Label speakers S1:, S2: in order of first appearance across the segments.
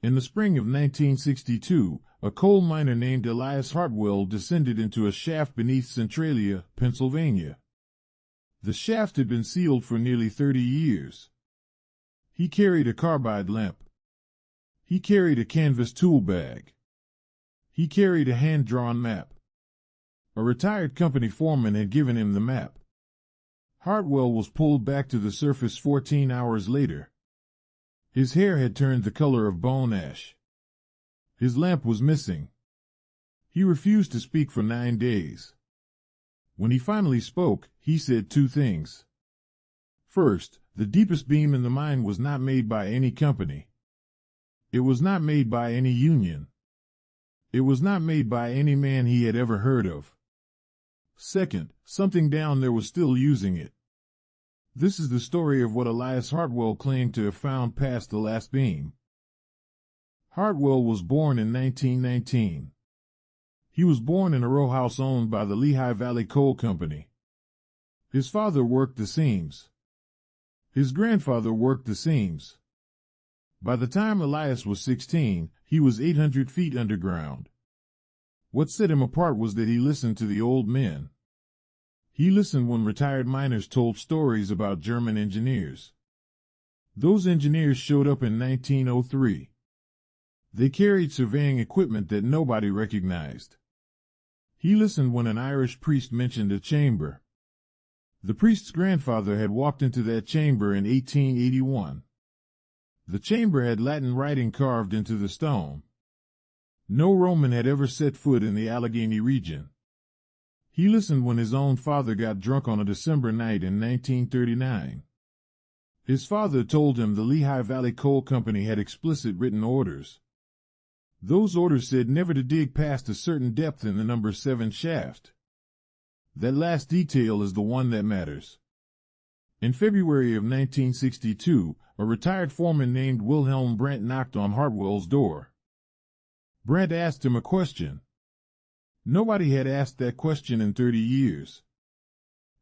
S1: In the spring of 1962, a coal miner named Elias Hartwell descended into a shaft beneath Centralia, Pennsylvania. The shaft had been sealed for nearly 30 years. He carried a carbide lamp. He carried a canvas tool bag. He carried a hand-drawn map. A retired company foreman had given him the map. Hartwell was pulled back to the surface 14 hours later. His hair had turned the color of bone ash. His lamp was missing. He refused to speak for 9 days. When he finally spoke, he said two things. First, the deepest beam in the mine was not made by any company. It was not made by any union. It was not made by any man he had ever heard of. Second, something down there was still using it. This is the story of what Elias Hartwell claimed to have found past the last beam. Hartwell was born in 1919. He was born in a row house owned by the Lehigh Valley Coal Company. His father worked the seams. His grandfather worked the seams. By the time Elias was 16, he was 800 feet underground. What set him apart was that he listened to the old men. He listened when retired miners told stories about German engineers. Those engineers showed up in 1903. They carried surveying equipment that nobody recognized. He listened when an Irish priest mentioned a chamber. The priest's grandfather had walked into that chamber in 1881. The chamber had Latin writing carved into the stone. No Roman had ever set foot in the Allegheny region. He listened when his own father got drunk on a December night in 1939. His father told him the Lehigh Valley Coal Company had explicit written orders. Those orders said never to dig past a certain depth in the number 7 shaft. That last detail is the one that matters. In February of 1962, a retired foreman named Wilhelm Brandt knocked on Hartwell's door. Brandt asked him a question. Nobody had asked that question in 30 years.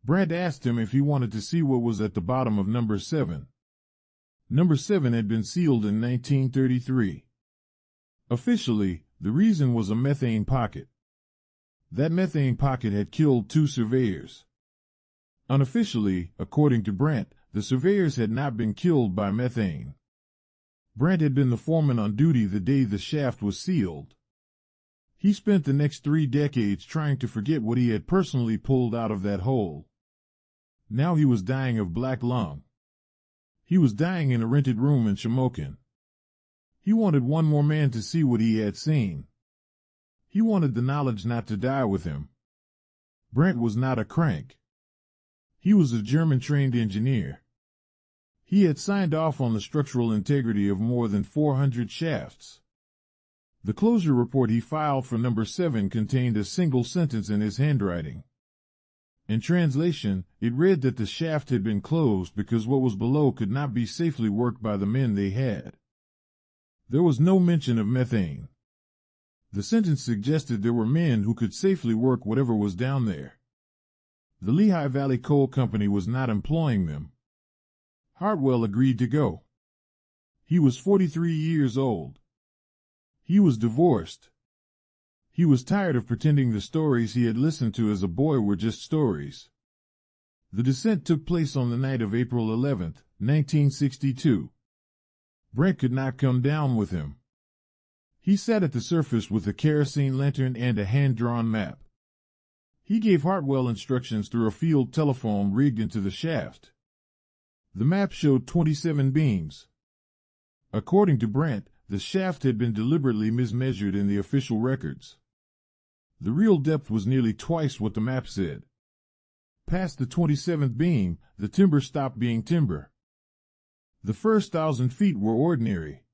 S1: Brandt asked him if he wanted to see what was at the bottom of number 7. Number 7 had been sealed in 1933. Officially, the reason was a methane pocket. That methane pocket had killed 2 surveyors. Unofficially, according to Brandt, the surveyors had not been killed by methane. Brandt had been the foreman on duty the day the shaft was sealed. He spent the next 3 decades trying to forget what he had personally pulled out of that hole. Now he was dying of black lung. He was dying in a rented room in Shamokin. He wanted one more man to see what he had seen. He wanted the knowledge not to die with him. Brandt was not a crank. He was a German-trained engineer. He had signed off on the structural integrity of more than 400 shafts. The closure report he filed for number 7 contained a single sentence in his handwriting. In translation, it read that the shaft had been closed because what was below could not be safely worked by the men they had. There was no mention of methane. The sentence suggested there were men who could safely work whatever was down there. The Lehigh Valley Coal Company was not employing them. Hartwell agreed to go. He was 43 years old. He was divorced. He was tired of pretending the stories he had listened to as a boy were just stories. The descent took place on the night of April 11, 1962. Brandt could not come down with him. He sat at the surface with a kerosene lantern and a hand-drawn map. He gave Hartwell instructions through a field telephone rigged into the shaft. The map showed 27 beams. According to Brandt, the shaft had been deliberately mismeasured in the official records. The real depth was nearly twice what the map said. Past the 27th beam, the timber stopped being timber. The first 1,000 feet were ordinary.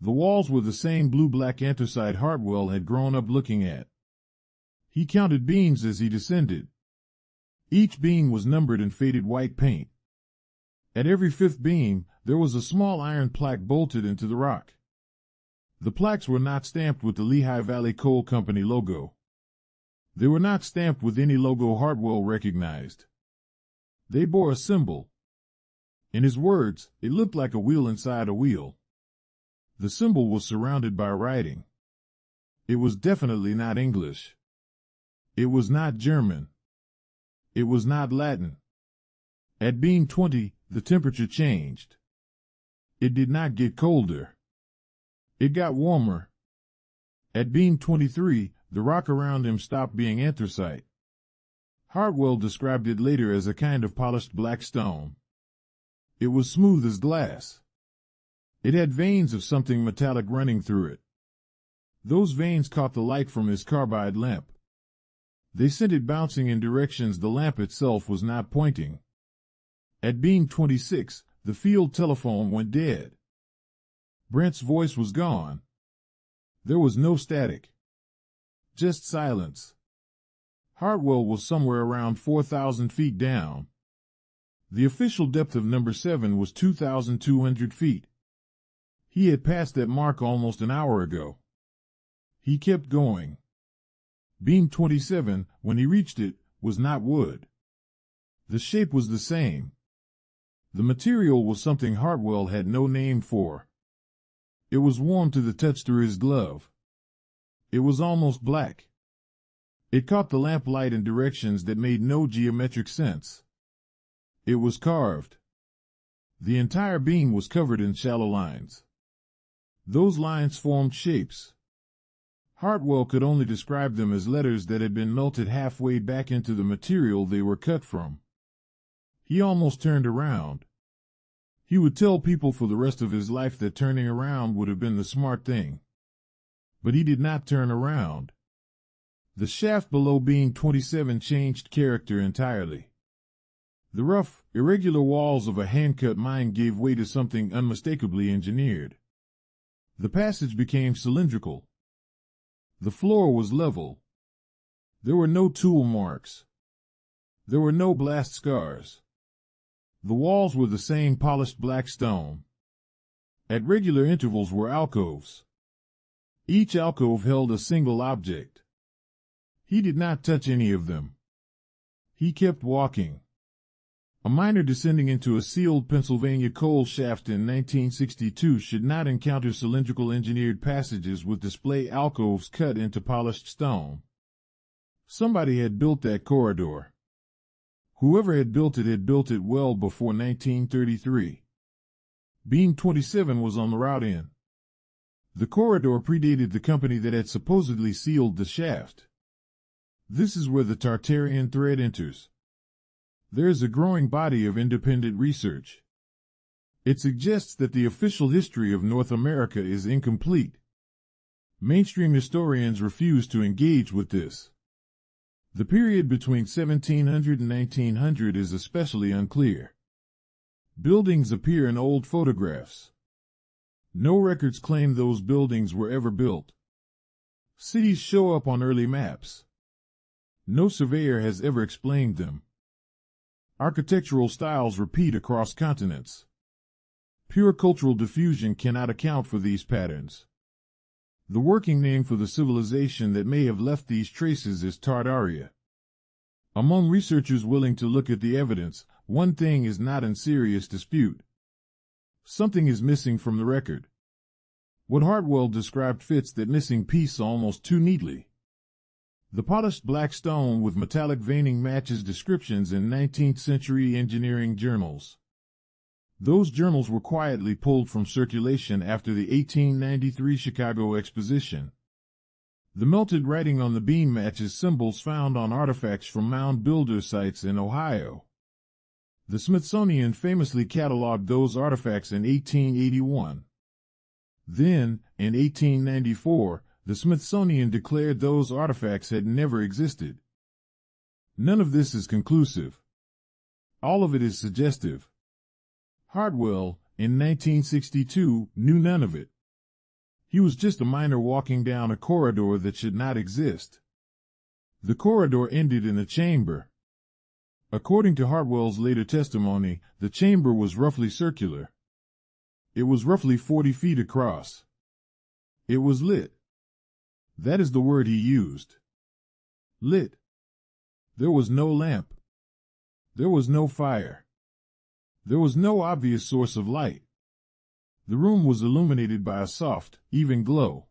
S1: The walls were the same blue-black anthracite Hartwell had grown up looking at. He counted beams as he descended. Each beam was numbered in faded white paint. At every 5th beam, there was a small iron plaque bolted into the rock. The plaques were not stamped with the Lehigh Valley Coal Company logo. They were not stamped with any logo Hartwell recognized. They bore a symbol. In his words, it looked like a wheel inside a wheel. The symbol was surrounded by writing. It was definitely not English. It was not German. It was not Latin. At being 20, the temperature changed. It did not get colder. It got warmer. At being 23, the rock around him stopped being anthracite. Hartwell described it later as a kind of polished black stone. It was smooth as glass. It had veins of something metallic running through it. Those veins caught the light from his carbide lamp. They sent it bouncing in directions the lamp itself was not pointing. At being 26, the field telephone went dead. Brent's voice was gone. There was no static. Just silence. Hartwell was somewhere around 4,000 feet down. The official depth of number 7 was 2,200 feet. He had passed that mark almost an hour ago. He kept going. Beam 27, when he reached it, was not wood. The shape was the same. The material was something Hartwell had no name for. It was warm to the touch through his glove. It was almost black. It caught the lamplight in directions that made no geometric sense. It was carved. The entire beam was covered in shallow lines. Those lines formed shapes. Hartwell could only describe them as letters that had been melted halfway back into the material they were cut from. He almost turned around. He would tell people for the rest of his life that turning around would have been the smart thing. But he did not turn around. The shaft below beam 27 changed character entirely. The rough, irregular walls of a hand-cut mine gave way to something unmistakably engineered. The passage became cylindrical. The floor was level. There were no tool marks. There were no blast scars. The walls were the same polished black stone. At regular intervals were alcoves. Each alcove held a single object. He did not touch any of them. He kept walking. A miner descending into a sealed Pennsylvania coal shaft in 1962 should not encounter cylindrical engineered passages with display alcoves cut into polished stone. Somebody had built that corridor. Whoever had built it well before 1933. Beam 27 was on the route in. The corridor predated the company that had supposedly sealed the shaft. This is where the Tartarian thread enters. There is a growing body of independent research. It suggests that the official history of North America is incomplete. Mainstream historians refuse to engage with this. The period between 1700 and 1900 is especially unclear. Buildings appear in old photographs. No records claim those buildings were ever built. Cities show up on early maps. No surveyor has ever explained them. Architectural styles repeat across continents. Pure cultural diffusion cannot account for these patterns. The working name for the civilization that may have left these traces is Tartaria. Among researchers willing to look at the evidence, one thing is not in serious dispute. Something is missing from the record. What Hartwell described fits that missing piece almost too neatly. The polished black stone with metallic veining matches descriptions in 19th century engineering journals. Those journals were quietly pulled from circulation after the 1893 Chicago Exposition. The melted writing on the beam matches symbols found on artifacts from mound builder sites in Ohio. The Smithsonian famously cataloged those artifacts in 1881. Then, in 1894, the Smithsonian declared those artifacts had never existed. None of this is conclusive. All of it is suggestive. Hartwell, in 1962, knew none of it. He was just a miner walking down a corridor that should not exist. The corridor ended in a chamber. According to Hartwell's later testimony, the chamber was roughly circular. It was roughly 40 feet across. It was lit. That is the word he used. Lit. There was no lamp. There was no fire. There was no obvious source of light. The room was illuminated by a soft, even glow.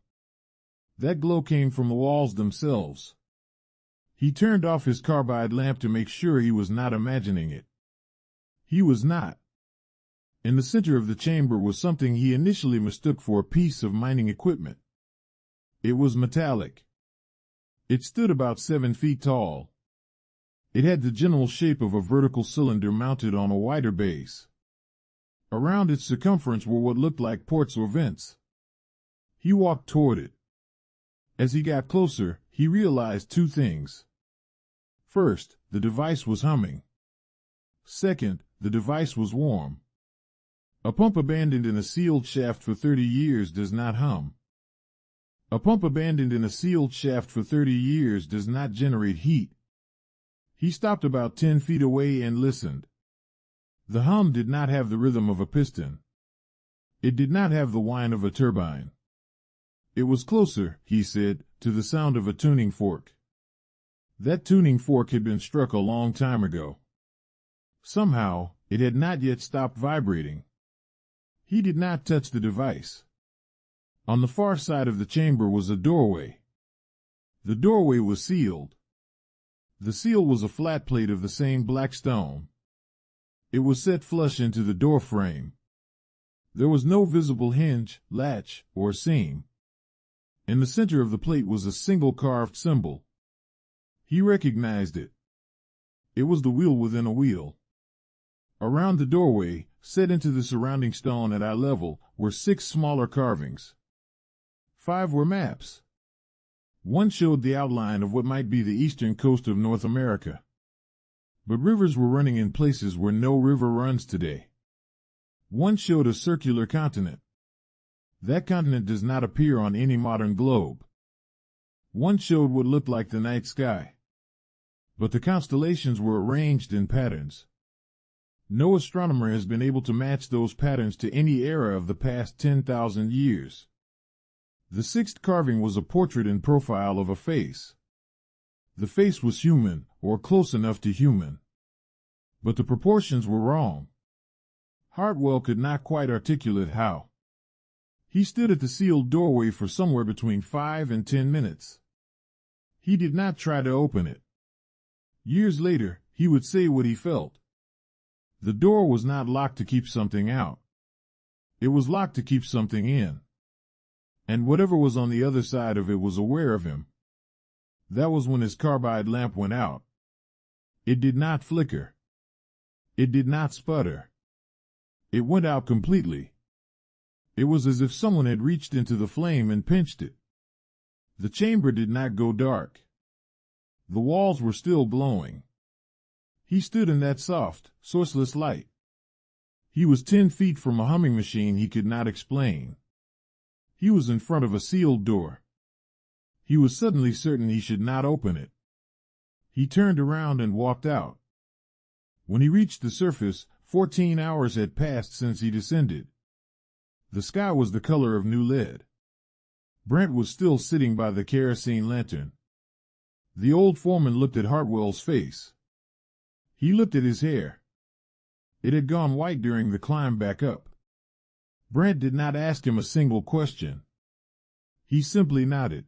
S1: That glow came from the walls themselves. He turned off his carbide lamp to make sure he was not imagining it. He was not. In the center of the chamber was something he initially mistook for a piece of mining equipment. It was metallic. It stood about 7 feet tall. It had the general shape of a vertical cylinder mounted on a wider base. Around its circumference were what looked like ports or vents. He walked toward it. As he got closer, he realized two things. First, the device was humming. Second, the device was warm. A pump abandoned in a sealed shaft for 30 years does not hum. A pump abandoned in a sealed shaft for 30 years does not generate heat. He stopped about 10 feet away and listened. The hum did not have the rhythm of a piston. It did not have the whine of a turbine. It was closer, he said, to the sound of a tuning fork. That tuning fork had been struck a long time ago. Somehow, it had not yet stopped vibrating. He did not touch the device. On the far side of the chamber was a doorway. The doorway was sealed. The seal was a flat plate of the same black stone. It was set flush into the door frame. There was no visible hinge, latch, or seam. In the center of the plate was a single carved symbol. He recognized it. It was the wheel within a wheel. Around the doorway, set into the surrounding stone at eye level, were 6 smaller carvings. 5 were maps. One showed the outline of what might be the eastern coast of North America. But rivers were running in places where no river runs today. One showed a circular continent. That continent does not appear on any modern globe. One showed what looked like the night sky. But the constellations were arranged in patterns. No astronomer has been able to match those patterns to any era of the past 10,000 years. The 6th carving was a portrait in profile of a face. The face was human, or close enough to human. But the proportions were wrong. Hartwell could not quite articulate how. He stood at the sealed doorway for somewhere between 5 and 10 minutes. He did not try to open it. Years later, he would say what he felt. The door was not locked to keep something out. It was locked to keep something in. And whatever was on the other side of it was aware of him. That was when his carbide lamp went out. It did not flicker. It did not sputter. It went out completely. It was as if someone had reached into the flame and pinched it. The chamber did not go dark. The walls were still glowing. He stood in that soft, sourceless light. He was 10 feet from a humming machine he could not explain. He was in front of a sealed door. He was suddenly certain he should not open it. He turned around and walked out. When he reached the surface, 14 hours had passed since he descended. The sky was the color of new lead. Brent was still sitting by the kerosene lantern. The old foreman looked at Hartwell's face. He looked at his hair. It had gone white during the climb back up. Brent did not ask him a single question. He simply nodded.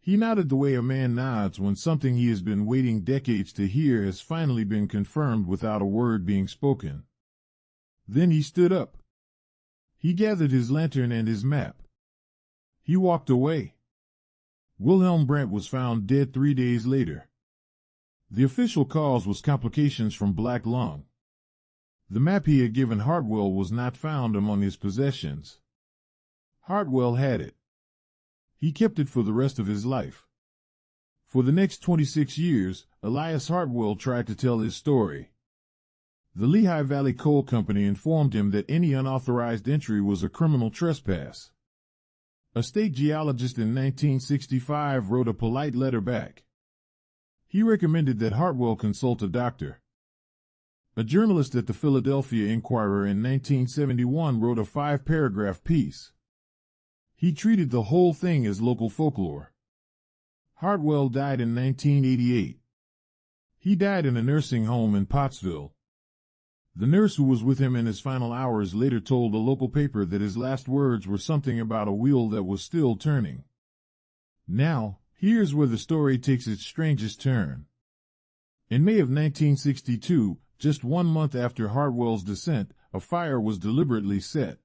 S1: He nodded the way a man nods when something he has been waiting decades to hear has finally been confirmed without a word being spoken. Then he stood up. He gathered his lantern and his map. He walked away. Wilhelm Brandt was found dead 3 days later. The official cause was complications from black lung. The map he had given Hartwell was not found among his possessions. Hartwell had it. He kept it for the rest of his life. For the next 26 years, Elias Hartwell tried to tell his story. The Lehigh Valley Coal Company informed him that any unauthorized entry was a criminal trespass. A state geologist in 1965 wrote a polite letter back. He recommended that Hartwell consult a doctor. A journalist at the Philadelphia Inquirer in 1971 wrote a 5-paragraph piece. He treated the whole thing as local folklore. Hartwell died in 1988. He died in a nursing home in Pottsville. The nurse who was with him in his final hours later told a local paper that his last words were something about a wheel that was still turning. Now, here's where the story takes its strangest turn. In May of 1962, just 1 month after Hartwell's descent, a fire was deliberately set.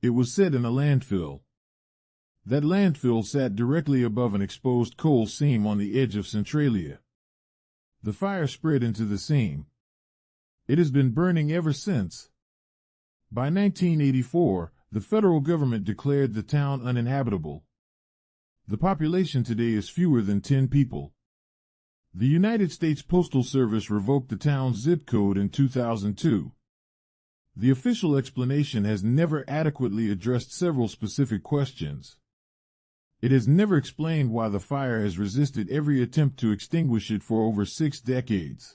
S1: It was set in a landfill. That landfill sat directly above an exposed coal seam on the edge of Centralia. The fire spread into the seam. It has been burning ever since. By 1984, the federal government declared the town uninhabitable. The population today is fewer than 10 people. The United States Postal Service revoked the town's zip code in 2002. The official explanation has never adequately addressed several specific questions. It has never explained why the fire has resisted every attempt to extinguish it for over 6 decades.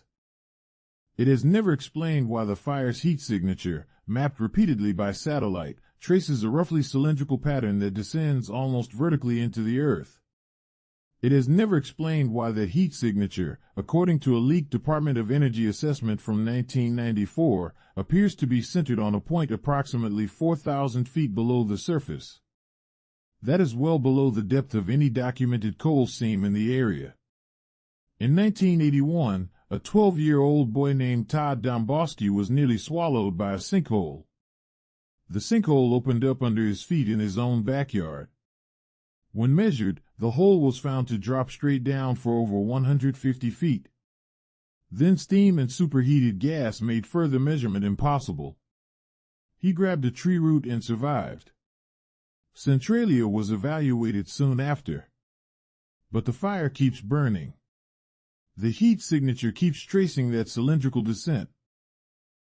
S1: It has never explained why the fire's heat signature, mapped repeatedly by satellite, traces a roughly cylindrical pattern that descends almost vertically into the earth. It has never explained why that heat signature, according to a leaked Department of Energy assessment from 1994, appears to be centered on a point approximately 4,000 feet below the surface. That is well below the depth of any documented coal seam in the area. In 1981, a 12-year-old boy named Todd Domboski was nearly swallowed by a sinkhole. The sinkhole opened up under his feet in his own backyard. When measured, the hole was found to drop straight down for over 150 feet. Then steam and superheated gas made further measurement impossible. He grabbed a tree root and survived. Centralia was evaluated soon after. But the fire keeps burning. The heat signature keeps tracing that cylindrical descent.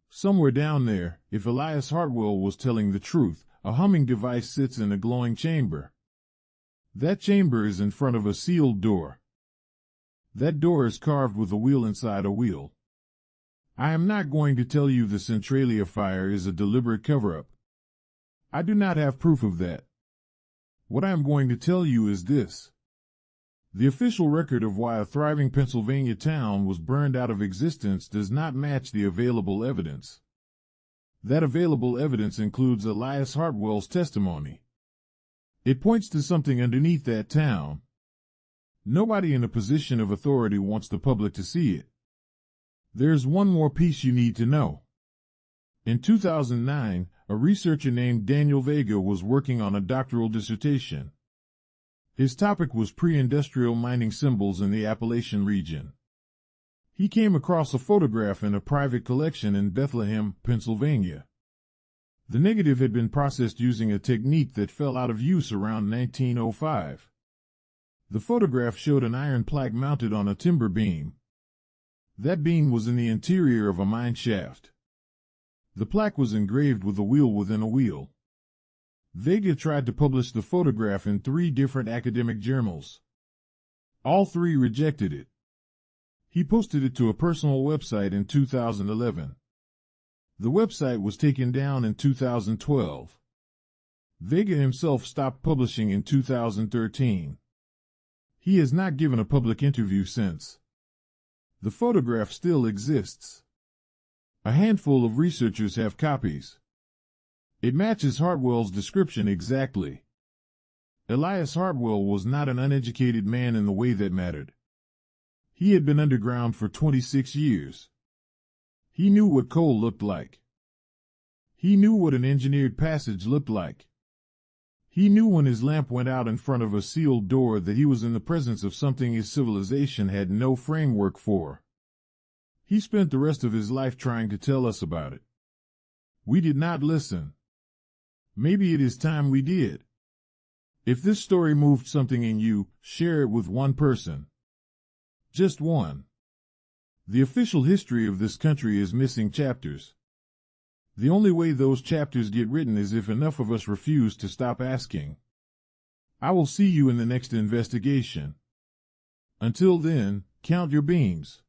S1: Somewhere down there, if Elias Hartwell was telling the truth, a humming device sits in a glowing chamber. That chamber is in front of a sealed door. That door is carved with a wheel inside a wheel. I am not going to tell you the Centralia fire is a deliberate cover-up. I do not have proof of that. What I am going to tell you is this. The official record of why a thriving Pennsylvania town was burned out of existence does not match the available evidence. That available evidence includes Elias Hartwell's testimony. It points to something underneath that town. Nobody in a position of authority wants the public to see it. There's one more piece you need to know. In 2009, a researcher named Daniel Vega was working on a doctoral dissertation. His topic was pre-industrial mining symbols in the Appalachian region. He came across a photograph in a private collection in Bethlehem, Pennsylvania. The negative had been processed using a technique that fell out of use around 1905. The photograph showed an iron plaque mounted on a timber beam. That beam was in the interior of a mine shaft. The plaque was engraved with a wheel within a wheel. Vega tried to publish the photograph in 3 different academic journals. All 3 rejected it. He posted it to a personal website in 2011. The website was taken down in 2012. Vega himself stopped publishing in 2013. He has not given a public interview since. The photograph still exists. A handful of researchers have copies. It matches Hartwell's description exactly. Elias Hartwell was not an uneducated man in the way that mattered. He had been underground for 26 years. He knew what coal looked like. He knew what an engineered passage looked like. He knew when his lamp went out in front of a sealed door that he was in the presence of something his civilization had no framework for. He spent the rest of his life trying to tell us about it. We did not listen. Maybe it is time we did. If this story moved something in you, share it with one person. Just one. The official history of this country is missing chapters. The only way those chapters get written is if enough of us refuse to stop asking. I will see you in the next investigation. Until then, count your beams.